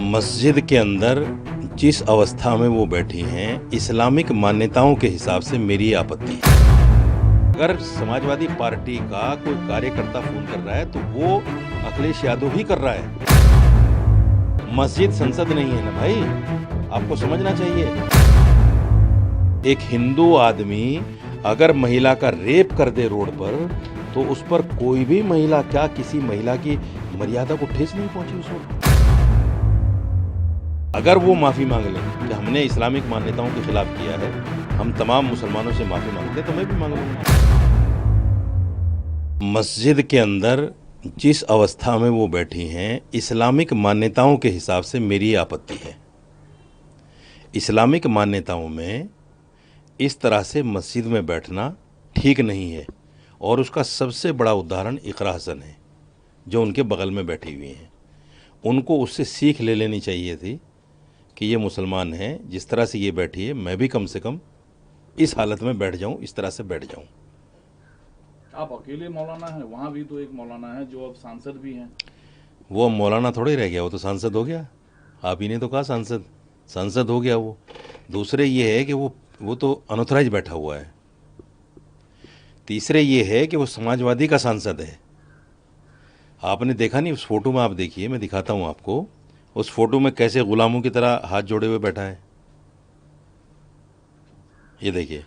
मस्जिद के अंदर जिस अवस्था में वो बैठी हैं, इस्लामिक मान्यताओं के हिसाब से मेरी आपत्ति है। अगर समाजवादी पार्टी का कोई कार्यकर्ता फोन कर रहा है तो वो अखिलेश यादव ही कर रहा है। मस्जिद संसद नहीं है ना भाई, आपको समझना चाहिए। एक हिंदू आदमी अगर महिला का रेप कर दे रोड पर, तो उस पर कोई भी महिला, क्या किसी महिला की मर्यादा को ठेस नहीं पहुंची उस वक्त? अगर वो माफी मांग ले कि हमने इस्लामिक मान्यताओं के खिलाफ किया है, हम तमाम मुसलमानों से माफी मांगते, तो मैं भी मांग लूंगा। मस्जिद के अंदर जिस अवस्था में वो बैठी हैं, इस्लामिक मान्यताओं के हिसाब से मेरी आपत्ति है। इस्लामिक मान्यताओं में इस तरह से मस्जिद में बैठना ठीक नहीं है, और उसका सबसे बड़ा उदाहरण इकरा हसन है, जो उनके बगल में बैठी हुई हैं। उनको उससे सीख ले लेनी चाहिए थी कि ये मुसलमान हैं, जिस तरह से ये बैठी है, मैं भी कम से कम इस हालत में बैठ जाऊं, इस तरह से बैठ जाऊं। आप अकेले मौलाना हैं, वहाँ भी तो एक मौलाना है जो अब सांसद भी हैं। वो मौलाना थोड़े रह गया, वो तो सांसद हो गया। आप ही ने तो कहा सांसद हो गया वो। दूसरे ये है कि वो तो अनऑथराइज बैठा हुआ है। तीसरे ये है कि वो समाजवादी का सांसद है। आपने देखा नहीं उस फोटो में? आप देखिए, मैं दिखाता हूं आपको। उस फोटो में कैसे गुलामों की तरह हाथ जोड़े हुए बैठा है। ये देखिए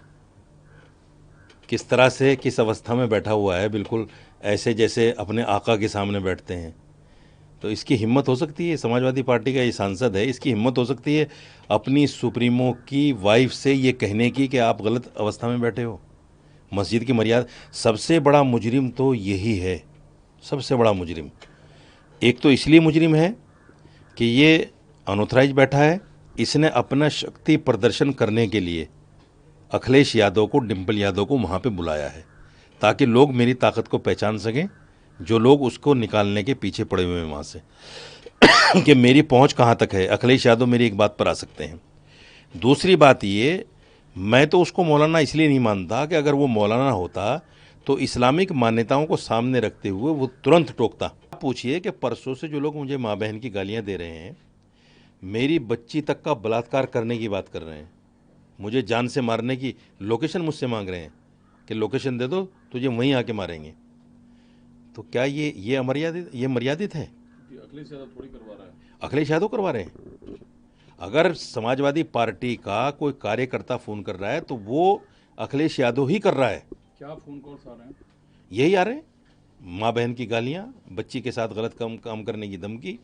किस तरह से, किस अवस्था में बैठा हुआ है, बिल्कुल ऐसे जैसे अपने आका के सामने बैठते हैं। तो इसकी हिम्मत हो सकती है, समाजवादी पार्टी का ये सांसद है, इसकी हिम्मत हो सकती है अपनी सुप्रीमो की वाइफ से ये कहने की कि आप गलत अवस्था में बैठे हो। मस्जिद की मर्यादा। सबसे बड़ा मुजरिम तो यही है, सबसे बड़ा मुजरिम। एक तो इसलिए मुजरिम है कि ये अनऑथराइज बैठा है। इसने अपना शक्ति प्रदर्शन करने के लिए अखिलेश यादव को, डिम्पल यादव को वहाँ पे बुलाया है, ताकि लोग मेरी ताकत को पहचान सकें, जो लोग उसको निकालने के पीछे पड़े हुए हैं वहाँ से कि मेरी पहुँच कहाँ तक है। अखिलेश यादव मेरी एक बात पर आ सकते हैं। दूसरी बात ये, मैं तो उसको मौलाना इसलिए नहीं मानता कि अगर वो मौलाना होता तो इस्लामिक मान्यताओं को सामने रखते हुए वो तुरंत टोकता। पूछिए कि परसों से जो लोग मुझे माँ बहन की गालियाँ दे रहे हैं, मेरी बच्ची तक का बलात्कार करने की बात कर रहे हैं, मुझे जान से मारने की लोकेशन मुझसे मांग रहे हैं कि लोकेशन दे दो, तुझे वहीं आके मारेंगे। तो क्या ये अमर्यादित, ये मर्यादित है? अखिलेश यादव थोड़ी करवा रहा है। अखिलेश यादव करवा रहे हैं। अगर समाजवादी पार्टी का कोई कार्यकर्ता फ़ोन कर रहा है तो वो अखिलेश यादव ही कर रहा है। क्या फ़ोन कॉल्स आ रहे हैं? यही आ रहे हैं, माँ बहन की गालियाँ, बच्ची के साथ गलत काम करने की धमकी,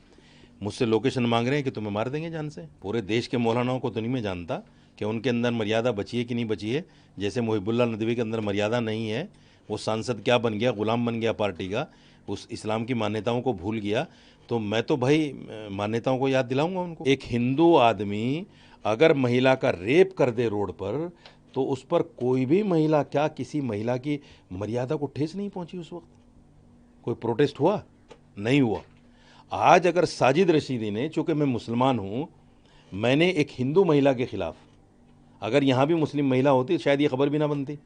मुझसे लोकेशन मांग रहे हैं कि तुम्हें मार देंगे जान से। पूरे देश के मौलानाओं को तो नहीं मैं जानता कि उनके अंदर मर्यादा बची है कि नहीं बची है। जैसे मुहिबुल्लाह नदवी के अंदर मर्यादा नहीं है, वो सांसद क्या बन गया, गुलाम बन गया पार्टी का, उस इस्लाम की मान्यताओं को भूल गया। तो मैं तो भाई मान्यताओं को याद दिलाऊंगा उनको। एक हिंदू आदमी अगर महिला का रेप कर दे रोड पर, तो उस पर कोई भी महिला, क्या किसी महिला की मर्यादा को ठेस नहीं पहुंची उस वक्त? कोई प्रोटेस्ट हुआ? नहीं हुआ। आज अगर साजिद रशीदी ने, चूंकि मैं मुसलमान हूं, मैंने एक हिंदू महिला के खिलाफ, अगर यहां भी मुस्लिम महिला होती शायद ये खबर भी ना बनती।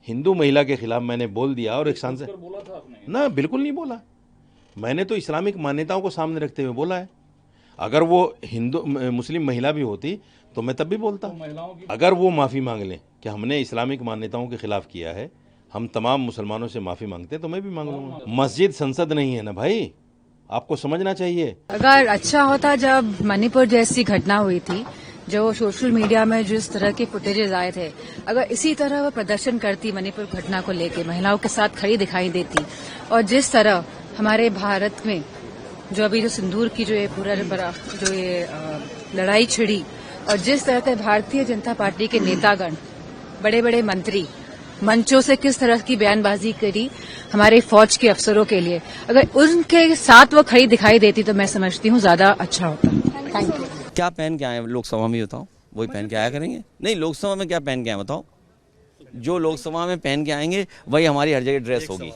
हिंदू महिला के खिलाफ मैंने बोल दिया, और एक सांसद बोला था आपने? ना, बिल्कुल नहीं बोला। मैंने तो इस्लामिक मान्यताओं को सामने रखते हुए बोला है। अगर वो हिंदू मुस्लिम महिला भी होती तो मैं तब भी बोलता। महिलाओं की अगर वो माफ़ी मांग लें कि हमने इस्लामिक मान्यताओं के खिलाफ किया है, हम तमाम मुसलमानों से माफ़ी मांगते, तो मैं भी मांग लूँगा। मस्जिद संसद नहीं है ना भाई, आपको समझना चाहिए। अगर अच्छा होता जब मणिपुर जैसी घटना हुई थी, जो सोशल मीडिया में जिस तरह के फुटेजेस आए थे, अगर इसी तरह वो प्रदर्शन करती मणिपुर घटना को लेके, महिलाओं के साथ खड़ी दिखाई देती, और जिस तरह हमारे भारत में जो अभी जो सिंदूर की जो ये पूरा जो ये लड़ाई छिड़ी, और जिस तरह से भारतीय जनता पार्टी के नेतागण, बड़े बड़े मंत्री मंचों से किस तरह की बयानबाजी करी हमारे फौज के अफसरों के लिए, अगर उनके साथ वो खड़ी दिखाई देती तो मैं समझती हूँ ज्यादा अच्छा होता। Thank you. क्या पहन के आए लोकसभा में, बताओ? वही पहन के आया करेंगे? नहीं, लोकसभा में क्या पहन के आए बताओ? जो लोकसभा में पहन के आएंगे वही हमारी हर जगह ड्रेस होगी।